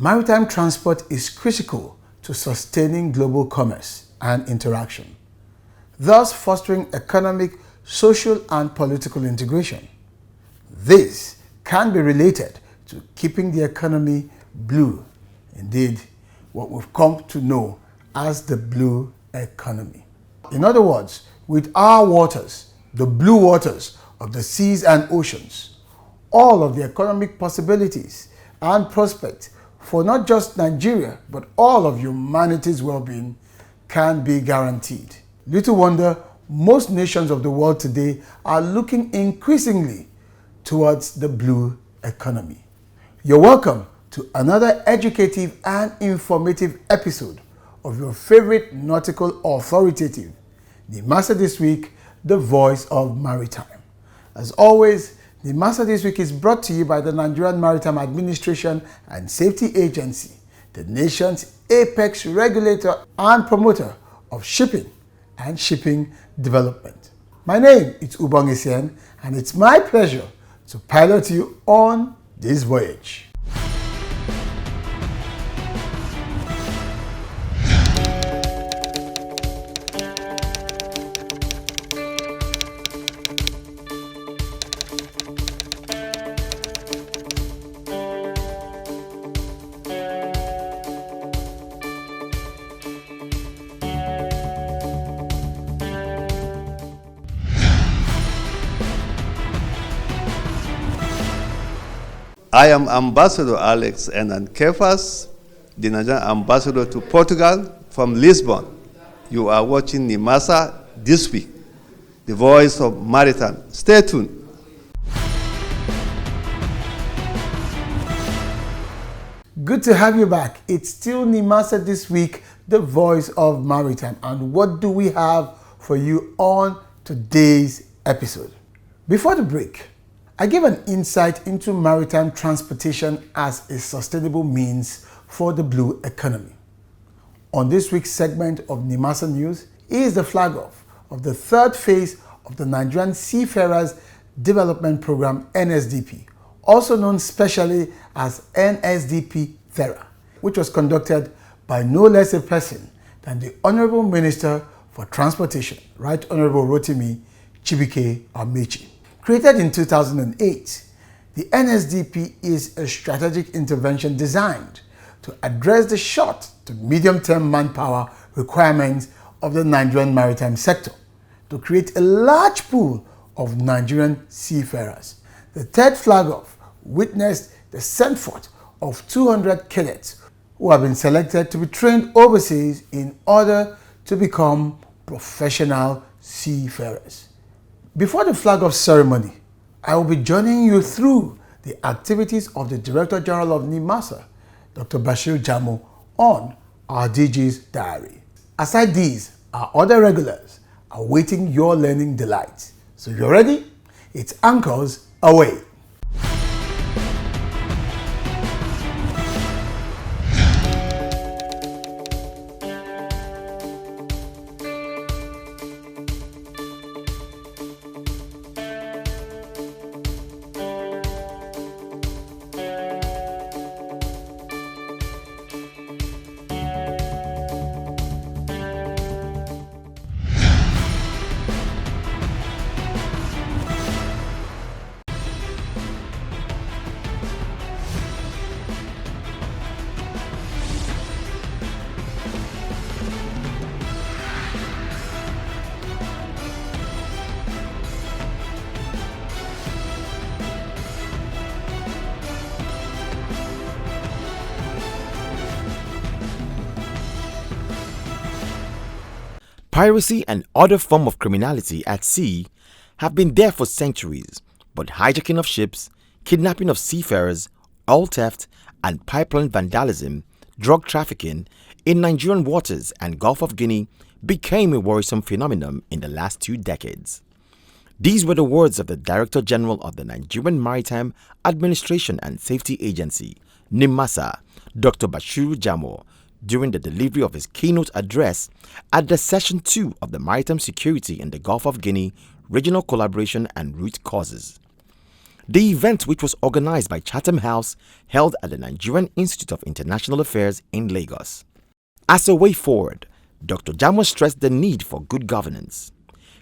Maritime transport is critical to sustaining global commerce and interaction, thus fostering economic, social, and political integration. This can be related to keeping the economy blue, indeed, what we've come to know as the blue economy. In other words, with our waters, the blue waters of the seas and oceans, all of the economic possibilities and prospects for not just Nigeria, but all of humanity's well-being can be guaranteed. Little wonder most nations of the world today are looking increasingly towards the blue economy. You're welcome to another educative and informative episode of your favorite nautical authoritative, NIMASA This Week, the voice of maritime. As always, NIMASA This Week is brought to you by the Nigerian Maritime Administration and Safety Agency, the nation's apex regulator and promoter of shipping and shipping development. My name is Ubong Isien, and it's my pleasure to pilot you on this voyage. I am Ambassador Alex Enan Kefas, the Nigerian Ambassador to Portugal from Lisbon. You are watching NIMASA This Week, the voice of maritime. Stay tuned. Good to have you back. It's still NIMASA This Week, the voice of maritime. And what do we have for you on today's episode? Before the break, I gave an insight into maritime transportation as a sustainable means for the blue economy. On this week's segment of NIMASA News is the flag off of the third phase of the Nigerian Seafarers Development Program NSDP, also known specially as NSDP THERA, which was conducted by no less a person than the Honorable Minister for Transportation, Right Honorable Rotimi Chibike Amechi. Created in 2008, the NSDP is a strategic intervention designed to address the short to medium-term manpower requirements of the Nigerian maritime sector to create a large pool of Nigerian seafarers. The third flag-off witnessed the send forth of 200 cadets who have been selected to be trained overseas in order to become professional seafarers. Before the flag-off ceremony, I will be joining you through the activities of the Director General of NIMASA, Dr. Bashir Jamo, on our DJs diary. Aside these are other regulars awaiting your learning delight. So if you're ready, it's anchors away. Piracy and other forms of criminality at sea have been there for centuries, but hijacking of ships, kidnapping of seafarers, oil theft, and pipeline vandalism, drug trafficking in Nigerian waters and Gulf of Guinea became a worrisome phenomenon in the last 2 decades. These were the words of the Director General of the Nigerian Maritime Administration and Safety Agency, NIMASA, Dr. Bashir Jamo, during the delivery of his keynote address at the Session 2 of the Maritime Security in the Gulf of Guinea Regional Collaboration and Root Causes. The event, which was organized by Chatham House, held at the Nigerian Institute of International Affairs in Lagos. As a way forward, Dr. Jamo stressed the need for good governance.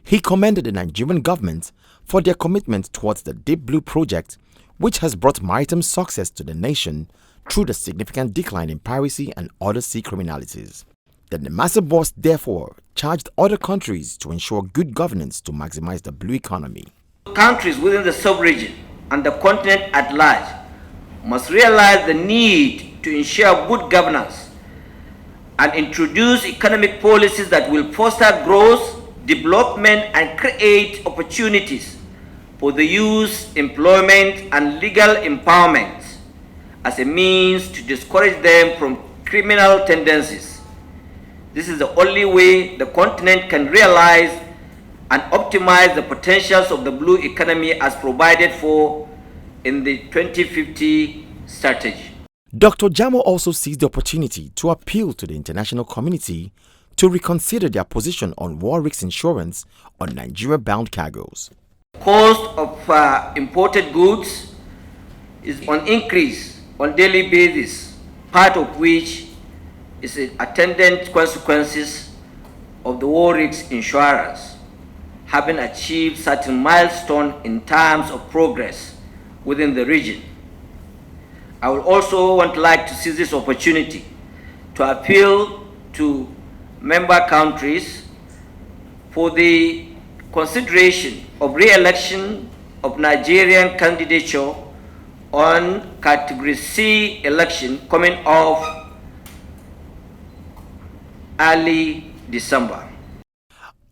He commended the Nigerian government for their commitment towards the Deep Blue project, which has brought maritime success to the nation through the significant decline in piracy and other sea criminalities. The NIMASA boss therefore charged other countries to ensure good governance to maximize the blue economy. Countries within the sub-region and the continent at large must realize the need to ensure good governance and introduce economic policies that will foster growth, development, and create opportunities for the youth, employment, and legal empowerment as a means to discourage them from criminal tendencies. This is the only way the continent can realize and optimize the potentials of the blue economy as provided for in the 2050 strategy. Dr. Jamo also seized the opportunity to appeal to the international community to reconsider their position on war risk insurance on Nigeria-bound cargoes. Cost of imported goods is on increase on daily basis, part of which is the attendant consequences of the war risk insurance having achieved certain milestones in terms of progress within the region. I would also like to seize this opportunity to appeal to member countries for the consideration of re-election of Nigerian candidature on Category C election coming off early December.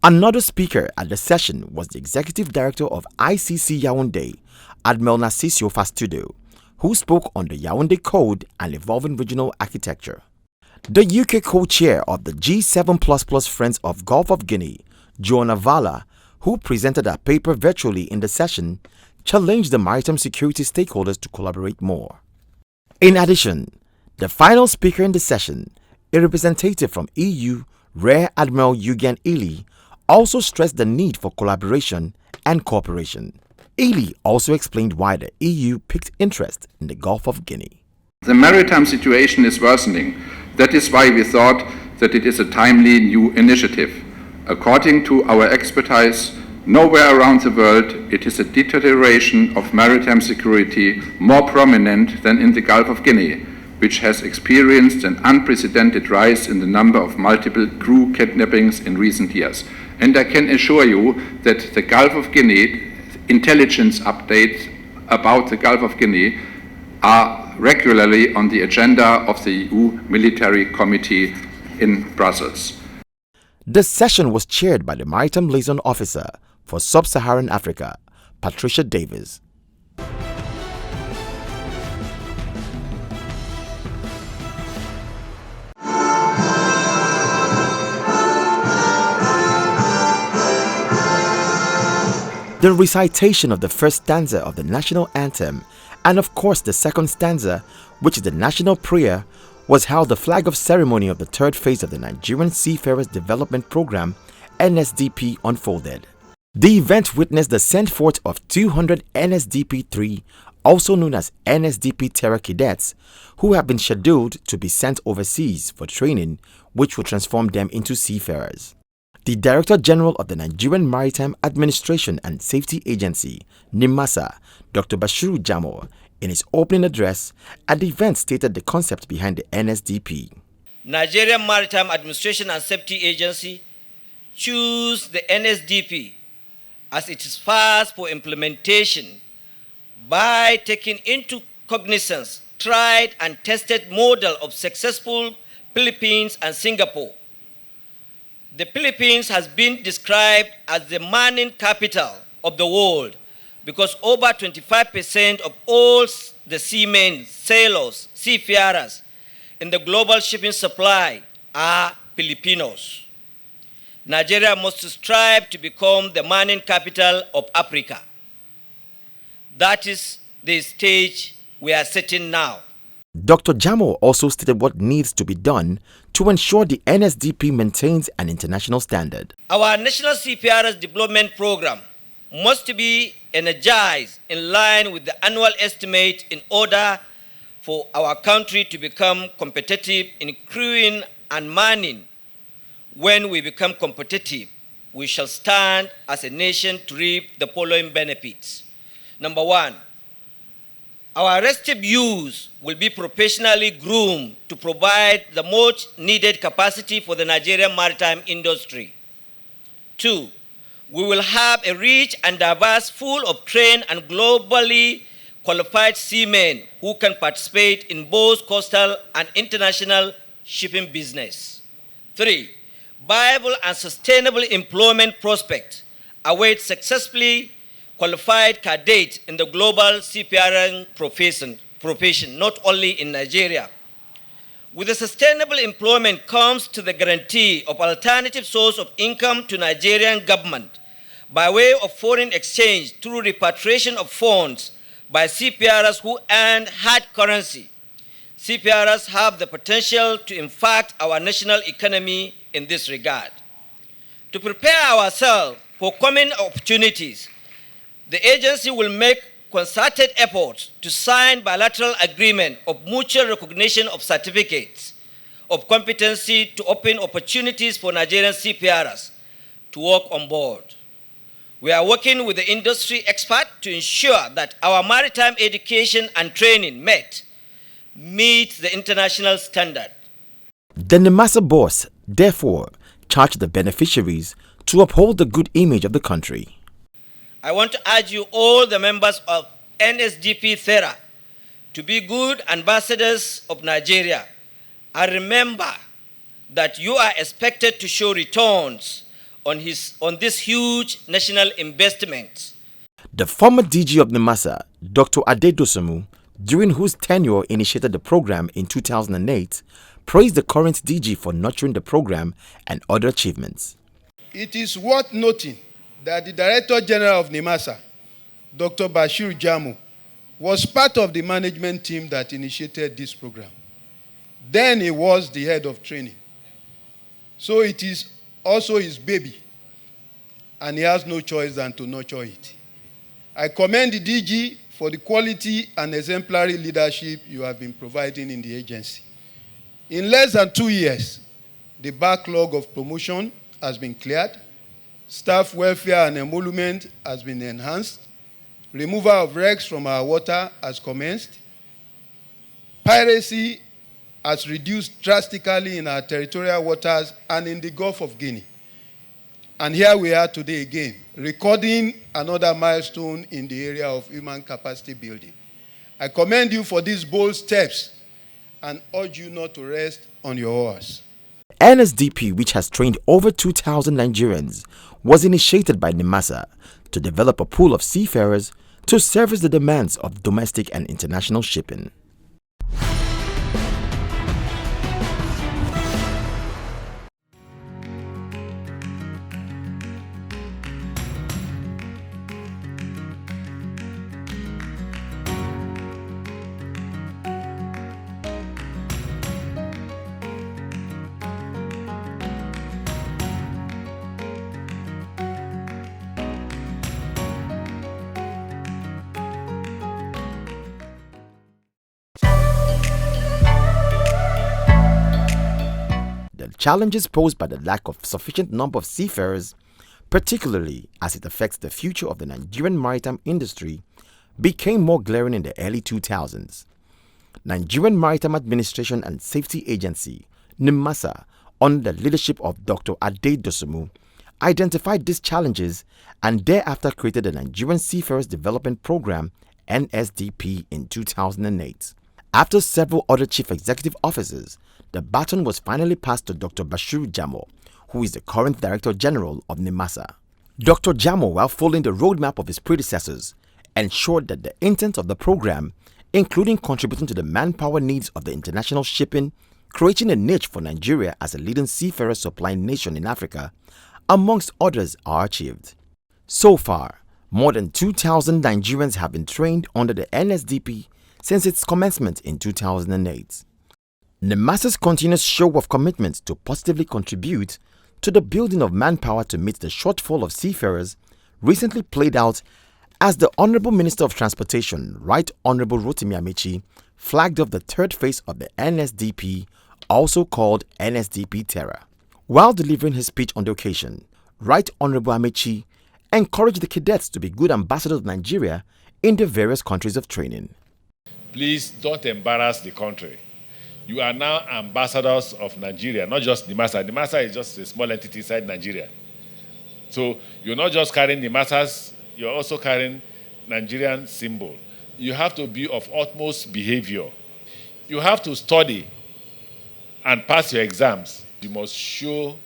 Another speaker at the session was the Executive Director of ICC Yaoundé, Admiral Narcisio Fastudo, who spoke on the Yaoundé Code and evolving regional architecture. The UK co-chair of the G7++ Friends of Gulf of Guinea, Joanna Vala, who presented her paper virtually in the session, challenged the maritime security stakeholders to collaborate more. In addition, the final speaker in the session, a representative from EU, Rear Admiral Eugen Ely, also stressed the need for collaboration and cooperation. Ely also explained why the EU picked interest in the Gulf of Guinea. The maritime situation is worsening. That is why we thought that it is a timely new initiative. According to our expertise, nowhere around the world it is a deterioration of maritime security more prominent than in the Gulf of Guinea, which has experienced an unprecedented rise in the number of multiple crew kidnappings in recent years. And I can assure you that the Gulf of Guinea intelligence updates about the Gulf of Guinea are regularly on the agenda of the EU Military Committee in Brussels. The session was chaired by the Maritime Liaison Officer for Sub-Saharan Africa, Patricia Davis. The recitation of the first stanza of the national anthem and of course the second stanza, which is the national prayer, was how the flag of ceremony of the third phase of the Nigerian Seafarers Development Program (NSDP) unfolded. The event witnessed the send forth of 200 NSDP-3, also known as NSDP Terror Cadets, who have been scheduled to be sent overseas for training, which will transform them into seafarers. The Director General of the Nigerian Maritime Administration and Safety Agency, NIMASA, Dr. Bashiru Jamo, in his opening address at the event stated the concept behind the NSDP. Nigerian Maritime Administration and Safety Agency choose the NSDP as it is fast for implementation by taking into cognizance tried and tested model of successful Philippines and Singapore. The Philippines has been described as the mining capital of the world because over 25% of all the seamen, sailors, seafarers in the global shipping supply are Filipinos. Nigeria must strive to become the mining capital of Africa. That is the stage we are setting now. Dr. Jamo also stated what needs to be done to ensure the NSDP maintains an international standard. Our National Seafarers Development Program must be energized in line with the annual estimate in order for our country to become competitive in crewing and manning. When we become competitive, we shall stand as a nation to reap the following benefits. Number one, our restive youth will be professionally groomed to provide the much needed capacity for the Nigerian maritime industry. Two, we will have a rich and diverse pool of trained and globally qualified seamen who can participate in both coastal and international shipping business. Three, viable and sustainable employment prospects await successfully qualified cadets in the global seafaring profession, not only in Nigeria. With the sustainable employment comes to the guarantee of alternative source of income to Nigerian government by way of foreign exchange through repatriation of funds by seafarers who earn hard currency. Seafarers have the potential to impact our national economy in this regard. To prepare ourselves for coming opportunities, the agency will make concerted efforts to sign bilateral agreement of mutual recognition of certificates of competency to open opportunities for Nigerian seafarers to work on board. We are working with the industry expert to ensure that our maritime education and training meets the international standard. The NIMASA boss, therefore, charged the beneficiaries to uphold the good image of the country. I want to urge you, all the members of NSDP THERA, to be good ambassadors of Nigeria. And remember that you are expected to show returns on this huge national investment. The former DG of NIMASA, Dr. Ade Dosunmu, during whose tenure initiated the program in 2008, praised the current DG for nurturing the program and other achievements. It is worth noting that the Director General of NIMASA, Dr. Bashir Jamu, was part of the management team that initiated this program. Then he was the head of training. So it is also his baby, and he has no choice than to nurture it. I commend the DG for the quality and exemplary leadership you have been providing in the agency. In less than 2 years, the backlog of promotion has been cleared, staff welfare and emolument has been enhanced, removal of wrecks from our water has commenced, piracy has reduced drastically in our territorial waters and in the Gulf of Guinea. And here we are today again, recording another milestone in the area of human capacity building. I commend you for these bold steps and urge you not to rest on your oars. NSDP, which has trained over 2,000 Nigerians, was initiated by NIMASA to develop a pool of seafarers to service the demands of domestic and international shipping. Challenges posed by the lack of sufficient number of seafarers, particularly as it affects the future of the Nigerian maritime industry, became more glaring in the early 2000s. Nigerian Maritime Administration and Safety Agency, NIMASA, under the leadership of Dr. Ade Dosunmu, identified these challenges and thereafter created the Nigerian Seafarers Development Program, NSDP, in 2008. After several other chief executive officers, the baton was finally passed to Dr. Bashir Jamu, who is the current Director General of NIMASA. Dr. Jamu, while following the roadmap of his predecessors, ensured that the intent of the program, including contributing to the manpower needs of the international shipping, creating a niche for Nigeria as a leading seafarer supplying nation in Africa, amongst others, are achieved. So far, more than 2,000 Nigerians have been trained under the NSDP since its commencement in 2008. NIMASA's continuous show of commitment to positively contribute to the building of manpower to meet the shortfall of seafarers recently played out as the Honorable Minister of Transportation, Right Honorable Rotimi Amechi, flagged off the third phase of the NSDP, also called NSDP Terror. While delivering his speech on the occasion, Right Honorable Amechi encouraged the cadets to be good ambassadors of Nigeria in the various countries of training. Please don't embarrass the country. You are now ambassadors of Nigeria, not just NIMASA. NIMASA is just a small entity inside Nigeria. So you're not just carrying NIMASA's, you're also carrying Nigerian symbol. You have to be of utmost behavior. You have to study and pass your exams. You must show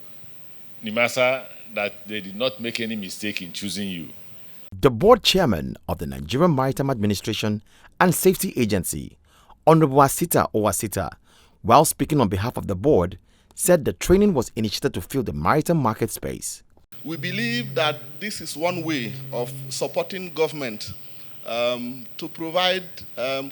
NIMASA that they did not make any mistake in choosing you. The board chairman of the Nigerian Maritime Administration and Safety Agency, Honorable Asita Owasita, while speaking on behalf of the board, said the training was initiated to fill the maritime market space. We believe that this is one way of supporting government to provide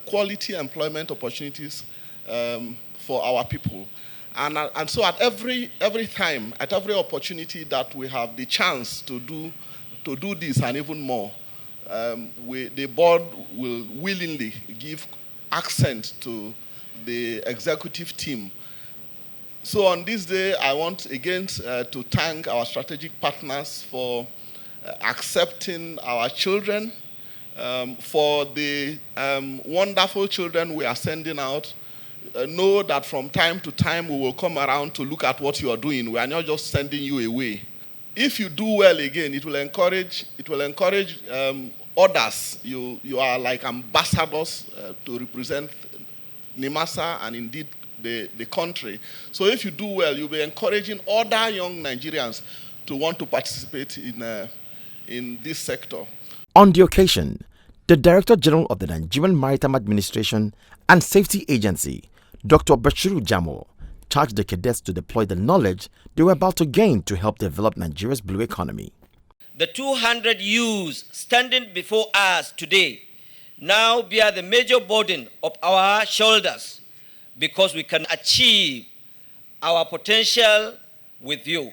quality employment opportunities for our people. And so at every time, at every opportunity that we have the chance to do this and even more, the board will willingly give accent to the executive team. So on this day, I want again to thank our strategic partners for accepting our children, for the wonderful children we are sending out. Know that from time to time we will come around to look at what you are doing. We are not just sending you away. If you do well again, it will encourage others. You are like ambassadors to represent NIMASA and indeed the country. So if you do well, you'll be encouraging other young Nigerians to want to participate in this sector. On the occasion, the Director General of the Nigerian Maritime Administration and Safety Agency, Dr. Bashiru Jamo, charged the cadets to deploy the knowledge they were about to gain to help develop Nigeria's blue economy. The 200 youths standing before us today now bear the major burden of our shoulders because we can achieve our potential with you.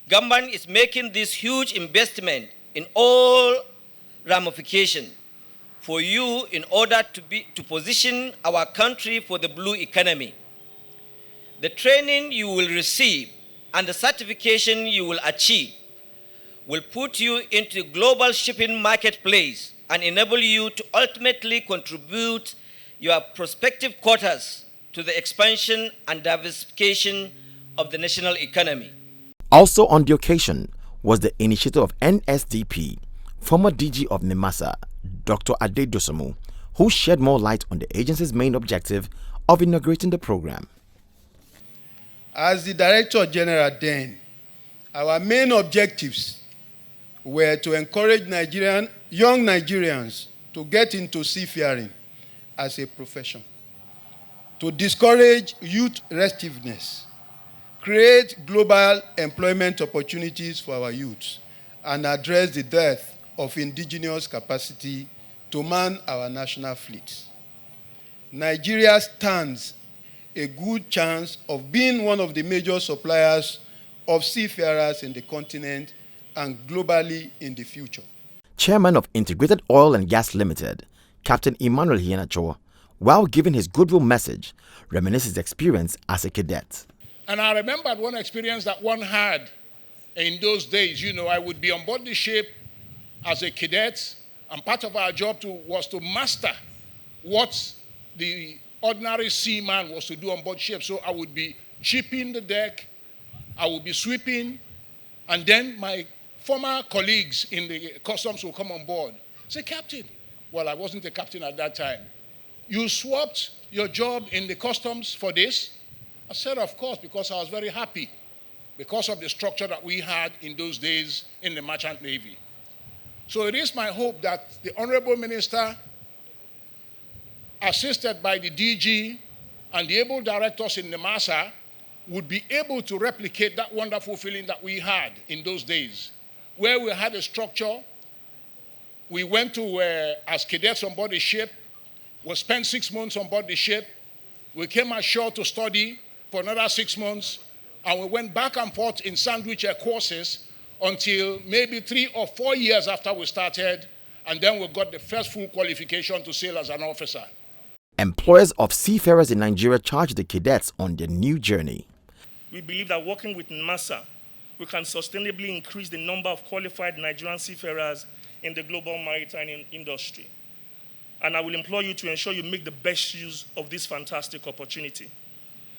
Government is making this huge investment in all ramifications for you in order to position our country for the blue economy. The training you will receive and the certification you will achieve will put you into the global shipping marketplace and enable you to ultimately contribute your prospective quotas to the expansion and diversification of the national economy. Also on the occasion was the initiator of NSDP, former DG of NIMASA, Dr. Ade Dosomu, who shed more light on the agency's main objective of inaugurating the program. As the Director General then, our main objectives were to encourage young Nigerians to get into seafaring as a profession, to discourage youth restiveness, create global employment opportunities for our youths, and address the dearth of indigenous capacity to man our national fleets. Nigeria stands a good chance of being one of the major suppliers of seafarers in the continent and globally in the future. Chairman of Integrated Oil and Gas Limited, Captain Emmanuel Hienacho, while giving his goodwill message, reminisced his experience as a cadet. And I remembered one experience that one had in those days. You know, I would be on board the ship as a cadet, and part of our job was to master what the ordinary seaman was to do on board ship. So I would be chipping the deck, I would be sweeping, and then my former colleagues in the customs will come on board. Say, Captain, well, I wasn't a captain at that time. You swapped your job in the customs for this? I said, of course, because I was very happy because of the structure that we had in those days in the Merchant Navy. So it is my hope that the Honorable Minister, assisted by the DG and the able directors in NIMASA, would be able to replicate that wonderful feeling that we had in those days, where we had a structure. We went to, as cadets on board the ship, we spent 6 months on board the ship. We came ashore to study for another 6 months, and we went back and forth in sandwich courses until maybe 3 or 4 years after we started, and then we got the first full qualification to sail as an officer. Employers of seafarers in Nigeria charge the cadets on their new journey. We believe that working with NIMASA, we can sustainably increase the number of qualified Nigerian seafarers in the global maritime industry. And I will implore you to ensure you make the best use of this fantastic opportunity.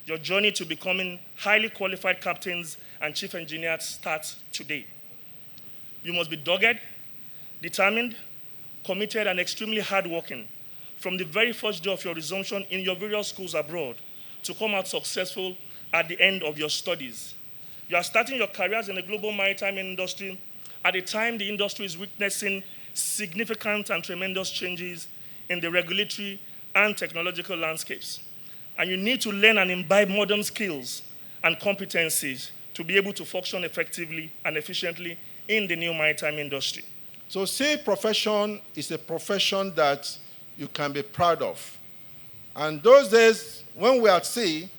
Your journey to becoming highly qualified captains and chief engineers starts today. You must be dogged, determined, committed, and extremely hardworking from the very first day of your resumption in your various schools abroad to come out successful at the end of your studies. You are starting your careers in the global maritime industry at a time the industry is witnessing significant and tremendous changes in the regulatory and technological landscapes. And you need to learn and imbibe modern skills and competencies to be able to function effectively and efficiently in the new maritime industry. So sea profession is a profession that you can be proud of. And those days, when we're at sea,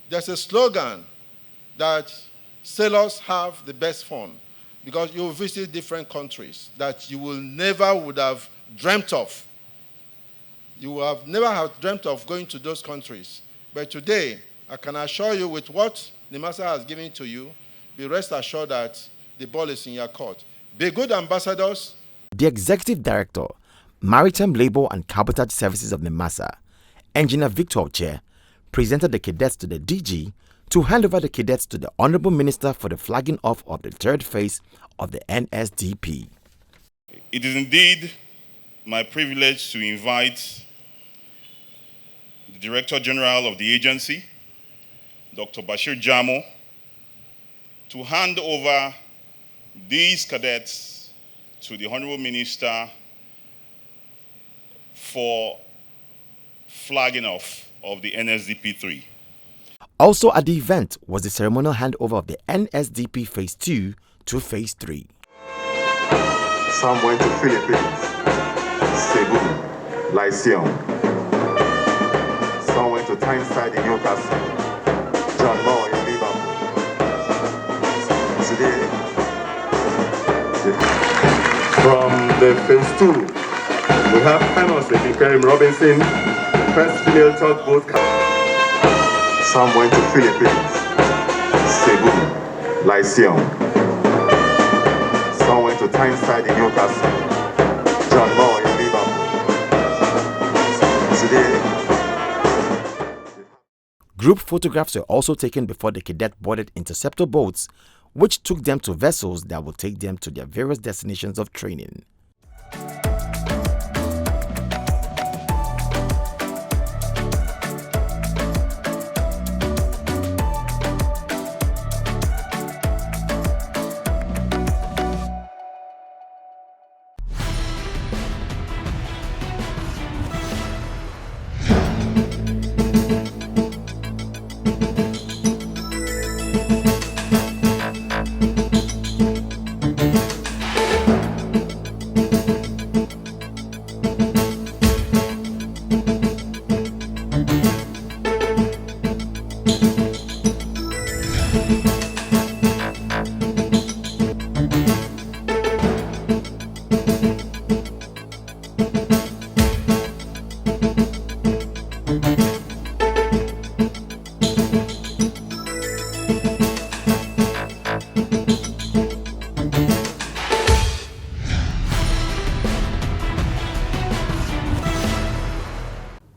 there's a slogan that sailors have the best fun, because you visit different countries that you will never would have dreamt of. You will have never have dreamt of going to those countries. But today, I can assure you with what NIMASA has given to you, be rest assured that the ball is in your court. Be good ambassadors. The Executive Director, Maritime Labour and Cabotage Services of NIMASA, Engineer Victor Oche, presented the cadets to the DG to hand over the cadets to the Honorable Minister for the flagging off of the third phase of the NSDP. It is indeed my privilege to invite the Director General of the agency, Dr. Bashir Jamo, to hand over these cadets to the Honorable Minister for flagging off of the NSDP 3. Also at the event was the ceremonial handover of the NSDP Phase 2 to Phase 3. Some went to Philippines, Cebu, Lyceum. Some went to Tyneside in Newcastle, John Moore in Liverpool. Today, from the Phase 2, we have Amos Karim Robinson, first female tugboat captain. Some went to Philippines, Cebu, Lyceum. Some went to Tyneside in Newcastle, John Moore in Liverpool. Today, Group photographs were also taken before the cadet boarded interceptor boats, which took them to vessels that will take them to their various destinations of training.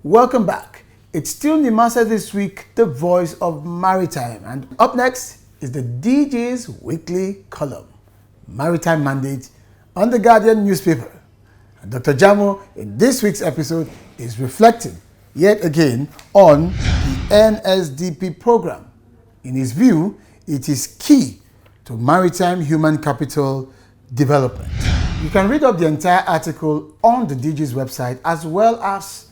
Welcome back. It's still NIMASA this week, the voice of maritime. And up next is the DJs Weekly Column, Maritime Mandate on the Guardian newspaper. And Dr. Jamo, in this week's episode, is reflecting yet again on the NSDP program. In his view, it is key to maritime human capital development. You can read up the entire article on the DG's website as well as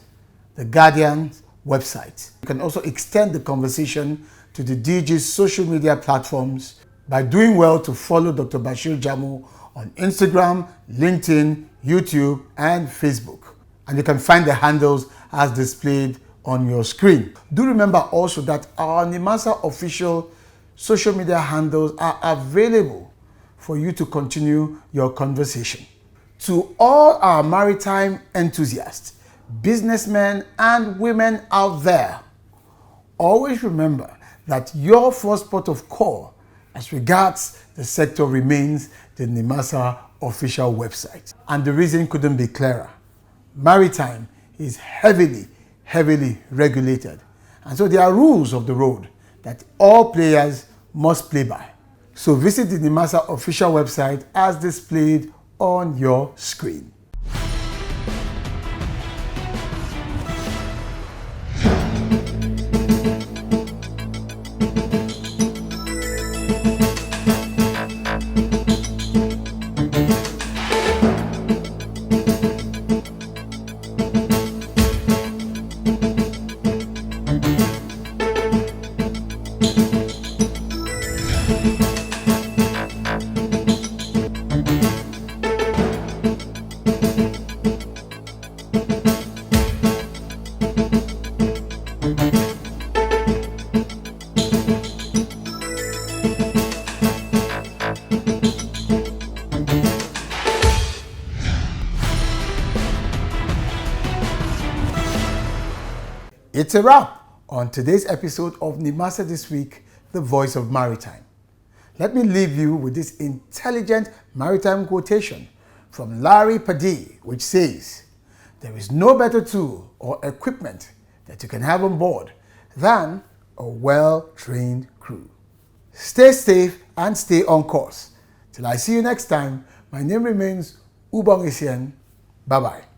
the Guardian's website. You can also extend the conversation to the DG's social media platforms by doing well to follow Dr. Bashir Jamo on Instagram, LinkedIn, YouTube, and Facebook. And you can find the handles as displayed on your screen. Do remember also that our NIMASA official social media handles are available for you to continue your conversation. To all our maritime enthusiasts, businessmen and women out there, always remember that your first port of call as regards the sector remains the NIMASA official website. And the reason couldn't be clearer. Maritime is heavily regulated. And so there are rules of the road that all players must play by. So visit the NIMASA official website as displayed on your screen. It's a wrap on today's episode of NIMASA This Week, the Voice of Maritime. Let me leave you with this intelligent maritime quotation from Larry Pardee, which says, "There is no better tool or equipment that you can have on board than a well-trained crew." Stay safe and stay on course. Till I see you next time, my name remains Ubong Isien. Bye-bye.